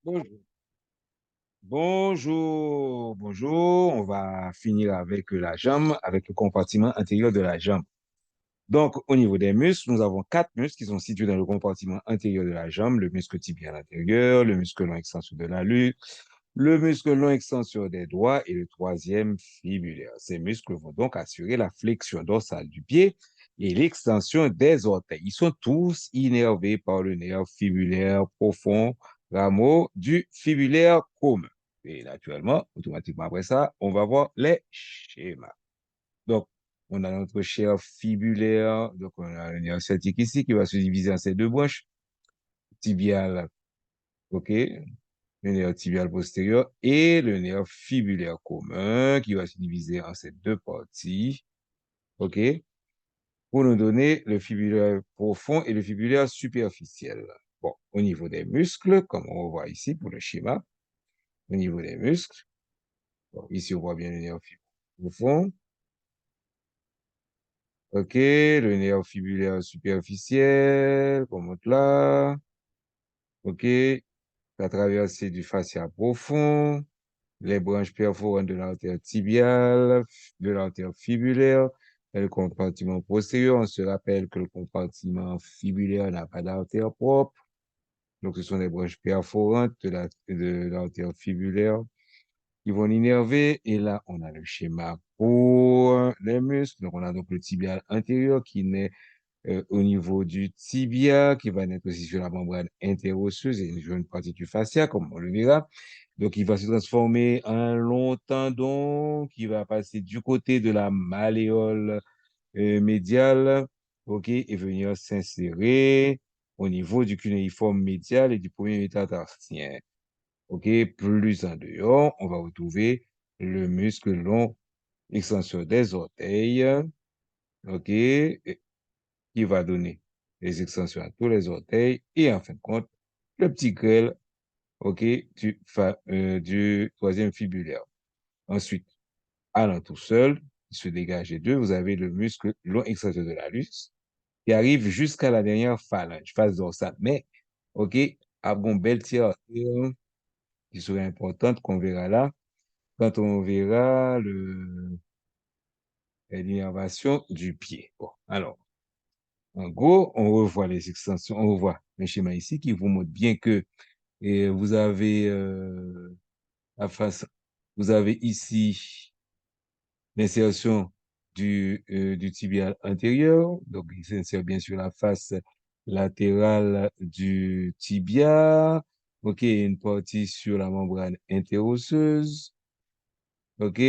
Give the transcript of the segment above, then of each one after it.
Bonjour. Bonjour. On va finir avec la jambe, avec le compartiment intérieur de la jambe. Donc, au niveau des muscles, nous avons quatre muscles qui sont situés dans le compartiment intérieur de la jambe, le muscle tibial antérieur, le muscle long extenseur de la nuque, le muscle long extenseur des doigts et le troisième fibulaire. Ces muscles vont donc assurer la flexion dorsale du pied et l'extension des orteils. Ils sont tous innervés par le nerf fibulaire profond, rameau du fibulaire commun. Et naturellement, automatiquement après ça, on va voir les schémas. Donc, on a notre chair fibulaire, donc on a le nerf sciatique ici qui va se diviser en ces deux branches, tibiale, ok, le nerf tibial postérieur et le nerf fibulaire commun qui va se diviser en ces deux parties, ok, pour nous donner le fibulaire profond et le fibulaire superficiel. Bon, au niveau des muscles, comme on voit ici pour le schéma, au niveau des muscles, bon, ici on voit bien le nerf fibulaire profond, ok, le nerf fibulaire superficiel, qu'on monte là, ok, la traversée du fascia profond, les branches perforantes de l'artère tibiale, de l'artère fibulaire, et le compartiment postérieur. On se rappelle que le compartiment fibulaire n'a pas d'artère propre. Donc, ce sont les branches perforantes de l'artère fibulaire qui vont l'innerver. Et là, on a le schéma pour les muscles. Donc, on a donc le tibial antérieur qui naît au niveau du tibia, qui va naître aussi sur la membrane interosseuse et une partie du fascia, comme on le verra. Donc, il va se transformer en un long tendon qui va passer du côté de la malléole médiale, ok, et venir s'insérer au niveau du cunéiforme médial et du premier métatarsien. Ok, plus en dehors, on va retrouver le muscle long extenseur des orteils, ok, qui va donner les extensions à tous les orteils et en fin de compte, le petit grêle, ok, du troisième fibulaire. Ensuite, allant tout seul, il se dégage les deux, vous avez le muscle long extenseur de l'anus qui arrive jusqu'à la dernière phalange, face dorsale. Mais, ok, à bon belle tir qui serait importante qu'on verra là, quand on verra l'innervation du pied. Bon, alors, en gros, on revoit les extensions, on revoit le schéma ici qui vous montre bien que vous avez la face, vous avez ici l'insertion du tibial antérieur, donc il s'insère bien sur la face latérale du tibia, ok, une partie sur la membrane interosseuse, ok.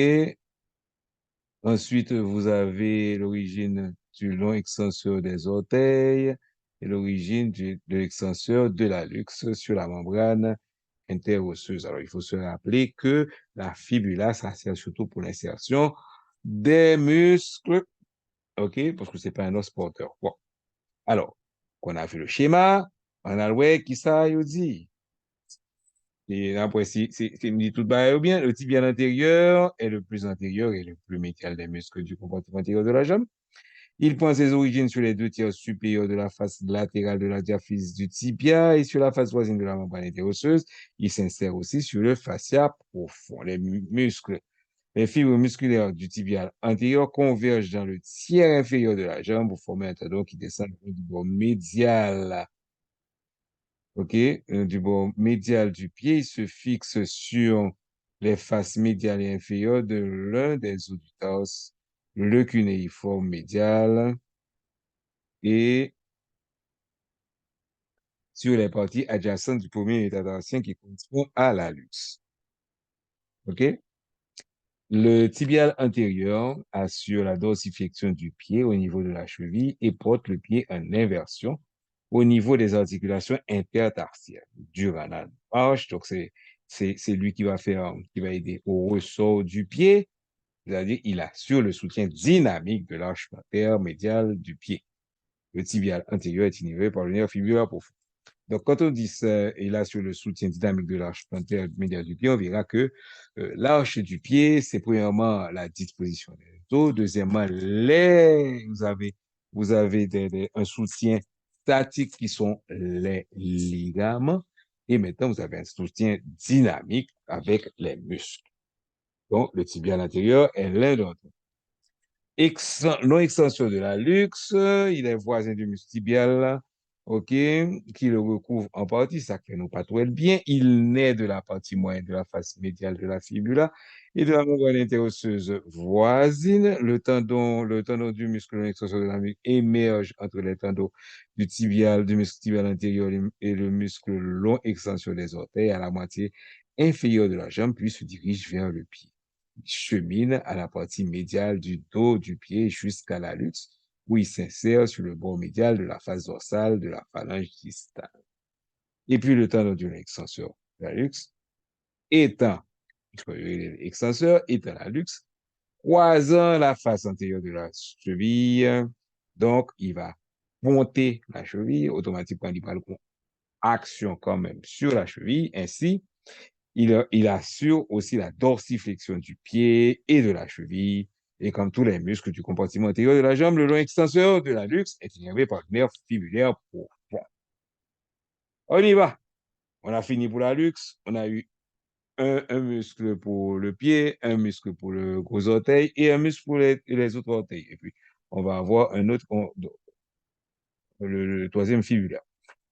Ensuite, vous avez l'origine du long extenseur des orteils et l'origine de l'extenseur de la luxe sur la membrane interosseuse. Alors, il faut se rappeler que la fibula, ça sert surtout pour l'insertion des muscles, OK, parce que c'est pas un os porteur. Bon, alors, qu'on a fait le schéma, on a le ouais, qui ça, il dit. Et après, c'est me dit tout bas ou bien, le tibia antérieur est le plus antérieur et le plus médial des muscles du compartiment antérieur de la jambe. Il prend ses origines sur les deux tiers supérieurs de la face latérale de la diaphyse du tibia et sur la face voisine de la membrane interosseuse. Il s'insère aussi sur le fascia profond. Les muscles, les fibres musculaires du tibial antérieur convergent dans le tiers inférieur de la jambe pour former un tendon qui descend du bord médial. OK, du bord médial du pied, il se fixe sur les faces médiales et inférieures de l'un des os du torse, le cunéiforme médial, et sur les parties adjacentes du premier métatarsien qui correspond à la luxe. OK? Le tibial antérieur assure la dorsiflexion du pied au niveau de la cheville et porte le pied en inversion au niveau des articulations intertarsières durant la marche. Donc, c'est lui qui va aider au ressort du pied, c'est-à-dire il assure le soutien dynamique de l'arche plantaire médiale du pied. Le tibial antérieur est innervé par le nerf fibulaire profond. Donc, quand on dit ça, et là, sur le soutien dynamique de l'arche plantaire médiale du pied, on verra que l'arche du pied, c'est premièrement la disposition des os. Deuxièmement, vous avez un soutien statique qui sont les ligaments. Et maintenant, vous avez un soutien dynamique avec les muscles. Donc, le tibial antérieur est l'un d'entre eux. Non-extension de la luxe, il est voisin du muscle tibial, OK, qui le recouvre en partie, ça fait nous pas trop bien. Il naît de la partie moyenne de la face médiale de la fibula et de la membrane interosseuse voisine. Le tendon du muscle non-extension de la nuque émerge entre les tendons du muscle tibial antérieur et le muscle long extension des orteils à la moitié inférieure de la jambe, puis se dirige vers le pied. Chemine à la partie médiale du dos du pied jusqu'à la luxe, où il s'insère sur le bord médial de la face dorsale de la phalange distale. Et puis le tendon du extenseur de la luxe étant, l'extenseur étant la luxe, croisant la face antérieure de la cheville, donc il va monter la cheville, automatiquement il va prendre action quand même sur la cheville, ainsi il assure aussi la dorsiflexion du pied et de la cheville. Et comme tous les muscles du compartiment antérieur de la jambe, le long extenseur de la luxe est innervé par le nerf fibulaire profond. On y va. On a fini pour la luxe. On a eu un muscle pour le pied, un muscle pour le gros orteil et un muscle pour les autres orteils. Et puis, on va avoir un autre, le troisième fibulaire.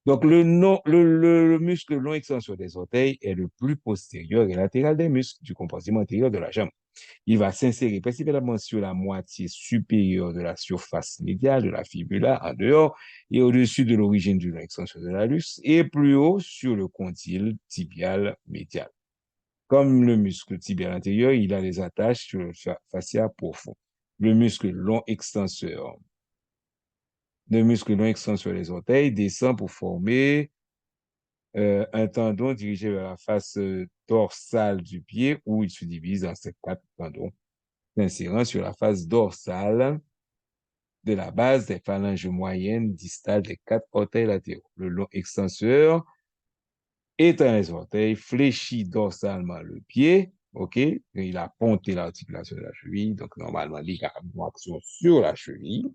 Donc, le muscle long extension des orteils est le plus postérieur et latéral des muscles du compartiment antérieur de la jambe. Il va s'insérer principalement sur la moitié supérieure de la surface médiale de la fibula en dehors et au-dessus de l'origine du long extension de la luxe et plus haut sur le condyle tibial médial. Comme le muscle tibial antérieur, il a des attaches sur le fascia profond. Le muscle long extenseur des orteils descend pour former un tendon dirigé vers la face dorsale du pied où il se divise en ces 4 tendons, s'insérant sur la face dorsale de la base des phalanges moyennes distales des 4 orteils latéraux. Le long extenseur étend les orteils, fléchit dorsalement le pied, OK? Il a ponté l'articulation de la cheville, donc normalement, il a une action sur la cheville,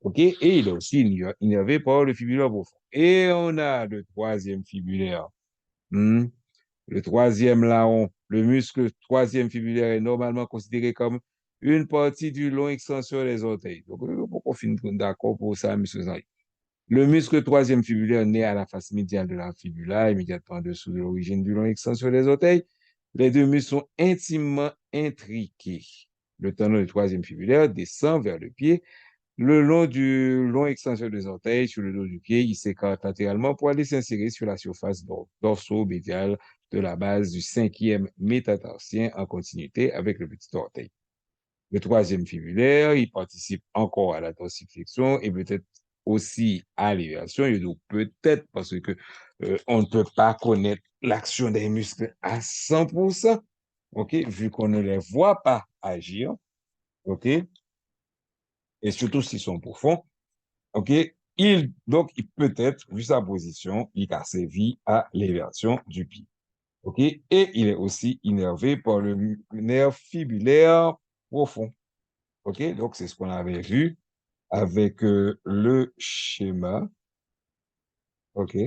OK? Et il est aussi innervé par le fibulaire profond. Et on a le troisième fibulaire. Le troisième larron, le muscle troisième fibulaire est normalement considéré comme une partie du long extenseur des orteils. Donc, pourquoi finir d'accord pour ça, monsieur Zay? Le muscle troisième fibulaire naît à la face médiane de la fibula, immédiatement en dessous de l'origine du long extenseur des orteils. Les deux muscles sont intimement intriqués. Le tendon du troisième fibulaire descend vers le pied. Le long du long extenseur des orteils, sur le dos du pied, il s'écarte latéralement pour aller s'insérer sur la surface dorso-médiale de la base du cinquième métatarsien en continuité avec le petit orteil. Le troisième fibulaire, il participe encore à la dorsiflexion et peut-être aussi à l'élévation. Il dit peut-être parce que on ne peut pas connaître l'action des muscles à 100%, OK, vu qu'on ne les voit pas agir, OK, et surtout s'ils sont profonds, OK, donc, il peut être, vu sa position, il a servi à l'élévation du pied. OK, et il est aussi innervé par le nerf fibulaire profond. OK, donc c'est ce qu'on avait vu avec le schéma. OK,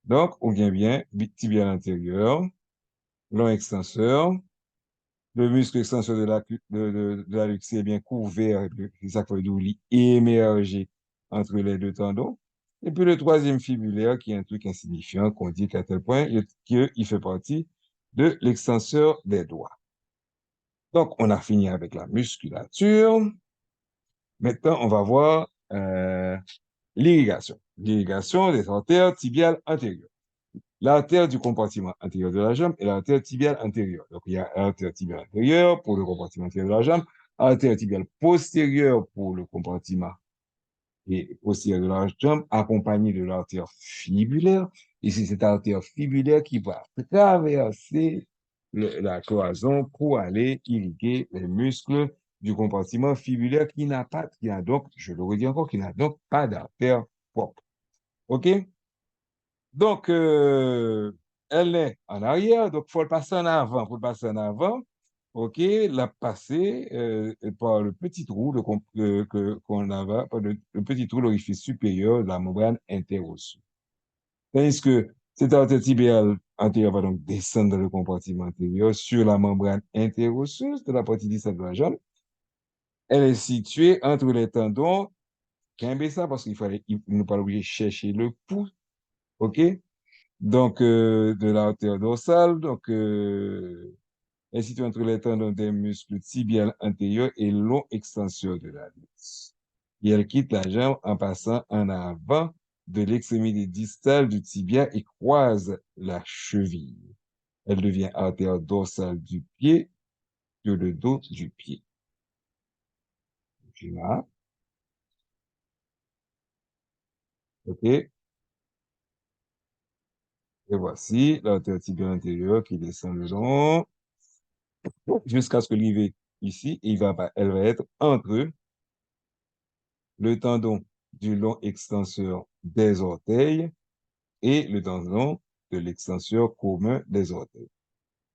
donc, on vient bien, tibial antérieur, long extenseur, le muscle extenseur de la luxe est bien couvert, c'est ça qu'il faut émerger entre les deux tendons. Et puis le troisième fibulaire, qui est un truc insignifiant, qu'on dit qu'à tel point qu'il fait partie de l'extenseur des doigts. Donc, on a fini avec la musculature. Maintenant, on va voir l'irrigation. L'irrigation des artères tibiales antérieures. L'artère du compartiment antérieur de la jambe et l'artère tibiale antérieure. Donc, il y a l'artère tibiale antérieure pour le compartiment antérieur de la jambe, artère tibiale postérieure pour le compartiment et postérieure de la jambe, accompagnée de l'artère fibulaire. Et c'est cette artère fibulaire qui va traverser la cloison pour aller irriguer les muscles du compartiment fibulaire qui n'a donc, je le redis encore, qui n'a donc pas d'artère propre. OK? Donc, elle est en arrière, donc il faut le passer en avant. Pour le passer en avant, OK, la passer par le petit trou qu'on a, par le petit trou, l'orifice supérieur de la membrane interosseuse. Tandis que Cette artère tibiale antérieure va donc descendre dans le compartiment antérieur sur la membrane interosseuse de la partie distale de la jambe. Elle est située entre les tendons. Qu'un ça parce il ne pas obligé de chercher le pouls. OK? Donc, de l'artère dorsale. Donc, elle est située entre les tendons des muscles tibiales antérieurs et long extenseur de la l'hallux. Et elle quitte la jambe en passant en avant de l'extrémité distale du tibia et croise la cheville. Elle devient artère dorsale du pied sur le dos du pied. Là, OK? Et voici l'artère tibiale antérieure qui descend le long jusqu'à ce que l'arrivée ici, elle va être entre le tendon du long extenseur des orteils et le tendon de l'extenseur commun des orteils.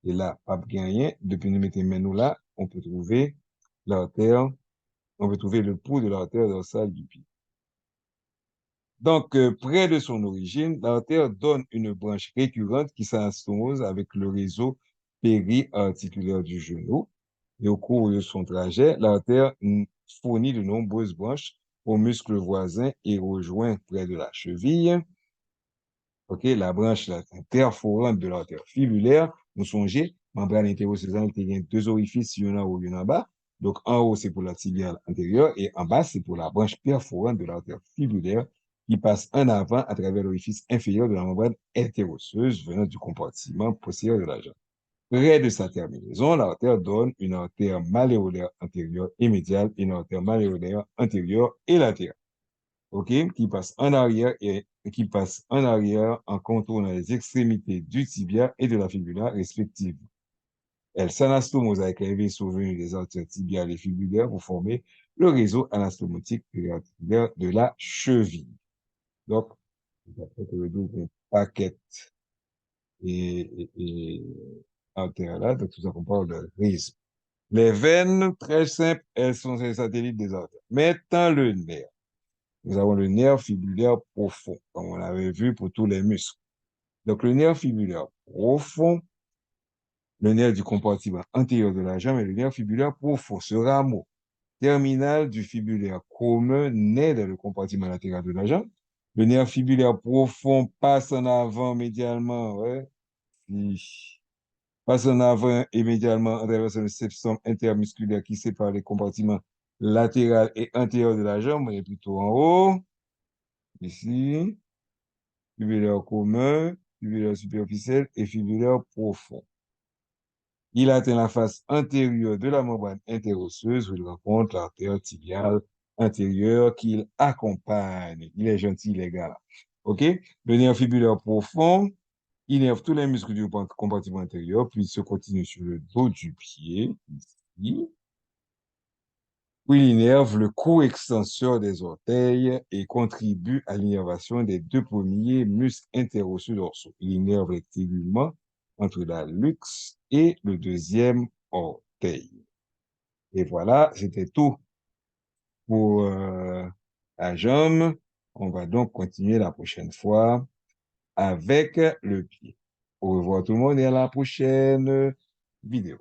Et là, pas gagné, depuis nous mettons nous là, on peut trouver l'artère, on peut trouver le pouls de l'artère dorsale du pied. Donc, près de son origine, l'artère donne une branche récurrente qui s'anastomose avec le réseau périarticulaire du genou. Et au cours de son trajet, l'artère fournit de nombreuses branches aux muscles voisins et rejoint près de la cheville. OK, la branche interforante de l'artère fibulaire, nous songez, membrane interossézale, il y a deux orifices, il y en a haut, il y en a en bas. Donc, en haut, c'est pour la tibiale antérieure et en bas, c'est pour la branche perforante de l'artère fibulaire qui passe en avant à travers l'orifice inférieur de la membrane interosseuse venant du compartiment postérieur de la jambe. Près de sa terminaison, l'artère donne une artère malléolaire antérieure et médiale et une artère malléolaire antérieure et latérale. OK, qui passe en arrière en contournant les extrémités du tibia et de la fibula respectivement. Elle s'anastomose avec les vaisseaux venus des artères tibiales et fibulaires pour former le réseau anastomotique périarticulaire de la cheville. Donc, après que le paquet et artère là, donc tout ça qu'on parle de rythme. Les veines, très simples, elles sont les satellites des artères. Maintenant, le nerf. Nous avons le nerf fibulaire profond, comme on l'avait vu pour tous les muscles. Donc, le nerf fibulaire profond, le nerf du compartiment antérieur de la jambe et le nerf fibulaire profond, ce rameau terminal du fibulaire commun naît dans le compartiment latéral de la jambe. Le nerf fibulaire profond passe en avant médialement, ouais, passe en avant et médialement en traversant le septum intermusculaire qui sépare les compartiments latéral et antérieur de la jambe, et plutôt en haut, ici. Fibulaire commun, fibulaire superficiel et fibulaire profond. Il atteint la face antérieure de la membrane interosseuse où il rencontre l'artère tibiale antérieure qu'il accompagne. Il est gentil, les gars. OK? Le nerf fibulaire profond innerve tous les muscles du compartiment intérieur, puis se continue sur le dos du pied, ici, où il innerve le cou extenseur des orteils et contribue à l'innervation des deux premiers muscles interosseux dorsaux. Il innerve rectilement entre la luxe et le deuxième orteil. Et voilà, c'était tout pour la jambe. On va donc continuer la prochaine fois avec le pied. Au revoir tout le monde et à la prochaine vidéo.